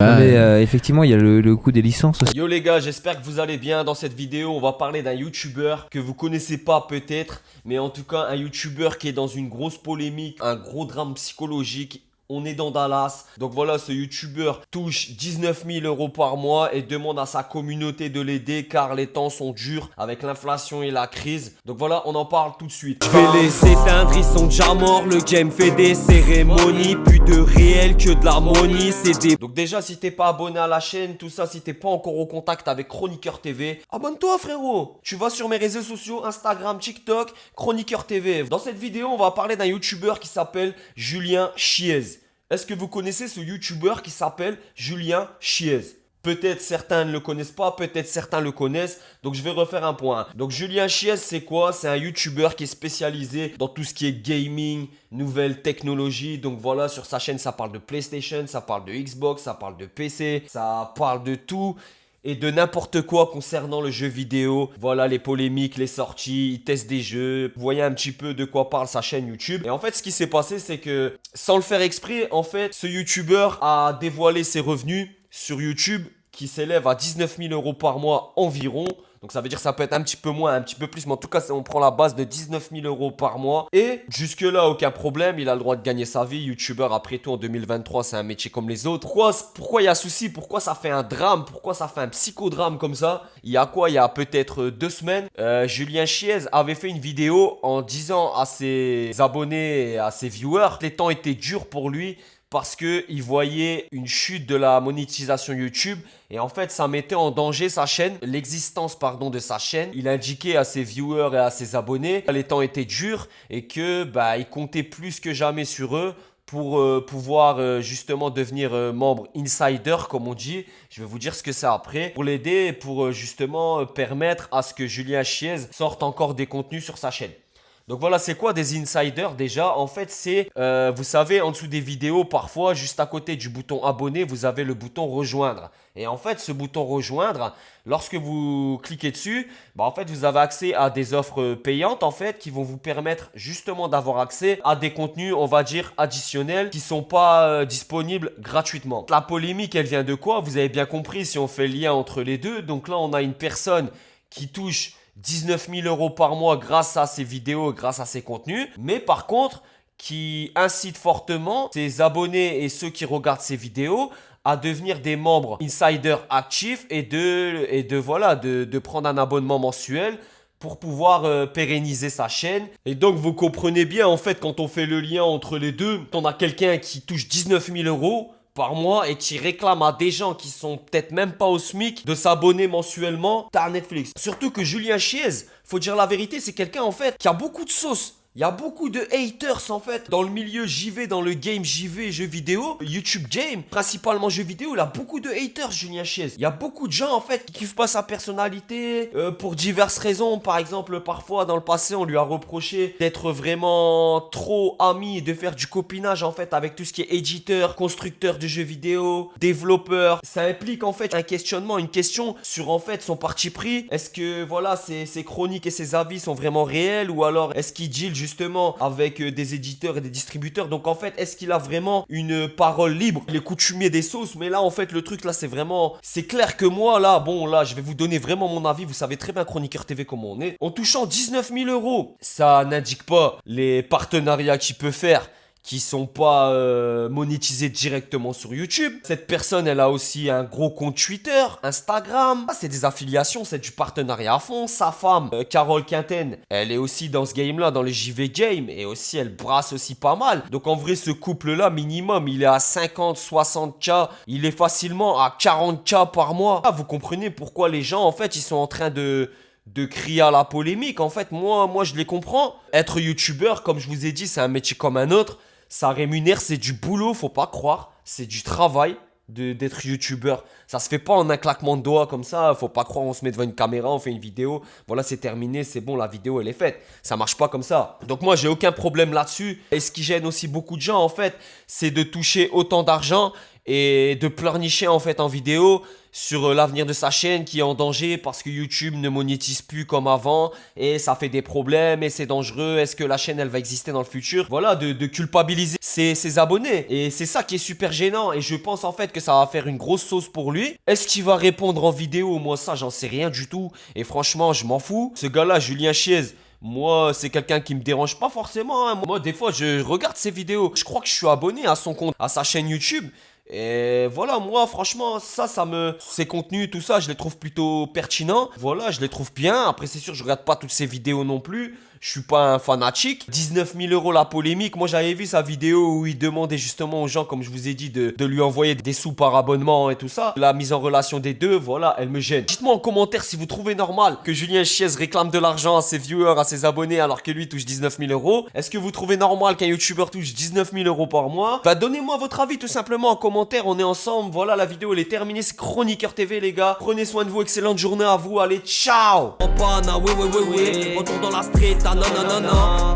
Mais effectivement, il y a le coût des licences aussi. Yo les gars, j'espère que vous allez bien. Dans cette vidéo, on va parler d'un YouTuber que vous connaissez pas peut-être, mais en tout cas un YouTuber qui est dans une grosse polémique, un gros drame psychologique. On est dans Dallas. Donc voilà, ce YouTuber touche 19 000 euros par mois et demande à sa communauté de l'aider car les temps sont durs avec l'inflation et la crise. Donc voilà, on en parle tout de suite. Je vais les éteindre, ils sont déjà morts. Le game fait des cérémonies. Plus de réel que de l'harmonie. C'est des... Donc déjà, si t'es pas abonné à la chaîne, tout ça, si t'es pas encore au contact avec Chroniqueur TV, abonne-toi frérot. Tu vas sur mes réseaux sociaux, Instagram, TikTok, Chroniqueur TV. Dans cette vidéo, on va parler d'un YouTuber qui s'appelle Julien Chiez. Est-ce que vous connaissez ce YouTuber qui s'appelle Julien Chiez? Peut-être certains ne le connaissent pas, peut-être certains le connaissent. Donc je vais refaire un point. Donc Julien Chiez, c'est quoi? C'est un YouTuber qui est spécialisé dans tout ce qui est gaming, nouvelles technologies. Donc voilà, sur sa chaîne, ça parle de PlayStation, ça parle de Xbox, ça parle de PC, ça parle de tout et de n'importe quoi concernant le jeu vidéo. Voilà les polémiques, les sorties, il teste des jeux. Vous voyez un petit peu de quoi parle sa chaîne YouTube. Et en fait, ce qui s'est passé, c'est que sans le faire exprès, en fait, ce YouTuber a dévoilé ses revenus sur YouTube qui s'élèvent à 19 000 euros par mois environ. Donc ça veut dire que ça peut être un petit peu moins, un petit peu plus, mais en tout cas, on prend la base de 19 000 euros par mois. Et jusque-là, aucun problème, il a le droit de gagner sa vie. YouTuber, après tout, en 2023, c'est un métier comme les autres. Pourquoi il y a souci? Pourquoi ça fait un drame? Pourquoi ça fait un psychodrame comme ça? Il y a quoi? Il y a peut-être 2 semaines, Julien Chiez avait fait une vidéo en disant à ses abonnés et à ses viewers que les temps étaient durs pour lui parce qu'il voyait une chute de la monétisation YouTube et en fait ça mettait en danger sa chaîne, l'existence de sa chaîne. Il indiquait à ses viewers et à ses abonnés que les temps étaient durs et que il comptait plus que jamais sur eux pour pouvoir justement devenir membre insider comme on dit. Je vais vous dire ce que c'est après pour l'aider et pour justement permettre à ce que Julien Chiez sorte encore des contenus sur sa chaîne. Donc voilà, c'est quoi des insiders déjà? En fait, c'est, vous savez, en dessous des vidéos, parfois, juste à côté du bouton abonner, vous avez le bouton rejoindre. Et en fait, ce bouton rejoindre, lorsque vous cliquez dessus, en fait, vous avez accès à des offres payantes, en fait, qui vont vous permettre justement d'avoir accès à des contenus, on va dire, additionnels, qui ne sont pas disponibles gratuitement. La polémique, elle vient de quoi? Vous avez bien compris si on fait le lien entre les deux. Donc là, on a une personne qui touche 19 000 euros par mois grâce à ses vidéos, grâce à ses contenus. Mais par contre, qui incite fortement ses abonnés et ceux qui regardent ses vidéos à devenir des membres insiders actifs et de prendre un abonnement mensuel pour pouvoir pérenniser sa chaîne. Et donc vous comprenez bien en fait quand on fait le lien entre les deux, on a quelqu'un qui touche 19 000 euros par mois et qui réclame à des gens qui sont peut-être même pas au SMIC de s'abonner mensuellement à Netflix. Surtout que Julien Chiez, faut dire la vérité, c'est quelqu'un en fait qui a beaucoup de sauce. Il y a beaucoup de haters en fait dans le milieu JV, dans le game JV, jeux vidéo, YouTube game, principalement jeux vidéo, il a beaucoup de haters Julien Chiez. Il y a beaucoup de gens en fait qui kiffent pas sa personnalité pour diverses raisons. Par exemple, parfois dans le passé, on lui a reproché d'être vraiment trop ami et de faire du copinage en fait avec tout ce qui est éditeur, constructeur de jeux vidéo, développeur. Ça implique en fait un questionnement, une question sur en fait son parti pris. Est-ce que voilà, ses chroniques et ses avis sont vraiment réels ou alors est-ce qu'il deal justement avec des éditeurs et des distributeurs? Donc en fait, est-ce qu'il a vraiment une parole libre? Il est coutumier des sauces, mais là en fait le truc là c'est clair que moi là, je vais vous donner vraiment mon avis. Vous savez très bien Chroniqueur TV comment on est. En touchant 19 000 euros, ça n'indique pas les partenariats qu'il peut faire qui sont pas monétisés directement sur YouTube. Cette personne, elle a aussi un gros compte Twitter, Instagram. C'est des affiliations, c'est du partenariat à fond. Sa femme, Carole Quinten, elle est aussi dans ce game-là, dans le JV Game. Et aussi, elle brasse aussi pas mal. Donc en vrai, ce couple-là, minimum, il est à 50, 60K. Il est facilement à 40K par mois. Vous comprenez pourquoi les gens, en fait, ils sont en train de crier à la polémique. En fait, moi, je les comprends. Être youtubeur, comme je vous ai dit, c'est un métier comme un autre. Ça rémunère, c'est du boulot, faut pas croire. C'est du travail d'être youtubeur. Ça se fait pas en un claquement de doigts comme ça. Faut pas croire, on se met devant une caméra, on fait une vidéo. Voilà, c'est terminé, c'est bon, la vidéo, elle est faite. Ça marche pas comme ça. Donc moi, j'ai aucun problème là-dessus. Et ce qui gêne aussi beaucoup de gens, en fait, c'est de toucher autant d'argent et de pleurnicher en fait en vidéo sur l'avenir de sa chaîne qui est en danger parce que YouTube ne monétise plus comme avant et ça fait des problèmes et c'est dangereux. Est-ce que la chaîne elle va exister dans le futur? Voilà, de culpabiliser ses abonnés. Et c'est ça qui est super gênant et je pense en fait que ça va faire une grosse sauce pour lui. Est-ce qu'il va répondre en vidéo? Moi ça j'en sais rien du tout et franchement je m'en fous. Ce gars-là, Julien Chiez, moi, c'est quelqu'un qui me dérange pas forcément, hein. Moi, des fois, je regarde ses vidéos. Je crois que je suis abonné à son compte, à sa chaîne YouTube. Et voilà, moi, franchement, ses contenus, tout ça, je les trouve plutôt pertinents. Voilà, je les trouve bien. Après, c'est sûr, je regarde pas toutes ses vidéos non plus. Je suis pas un fanatique. 19 000 € la polémique. Moi, j'avais vu sa vidéo où il demandait justement aux gens, comme je vous ai dit, de lui envoyer des sous par abonnement et tout ça. La mise en relation des deux, voilà, elle me gêne. Dites-moi en commentaire si vous trouvez normal que Julien Chiez réclame de l'argent à ses viewers, à ses abonnés, alors que lui touche 19 000 €. Est-ce que vous trouvez normal qu'un YouTuber touche 19 000 € par mois? Bah, donnez-moi votre avis tout simplement en commentaire. On est ensemble. Voilà, la vidéo, elle est terminée. C'est Chroniqueur TV, les gars. Prenez soin de vous. Excellente journée à vous. Allez, ciao! Retour dans la street, ah non non non non.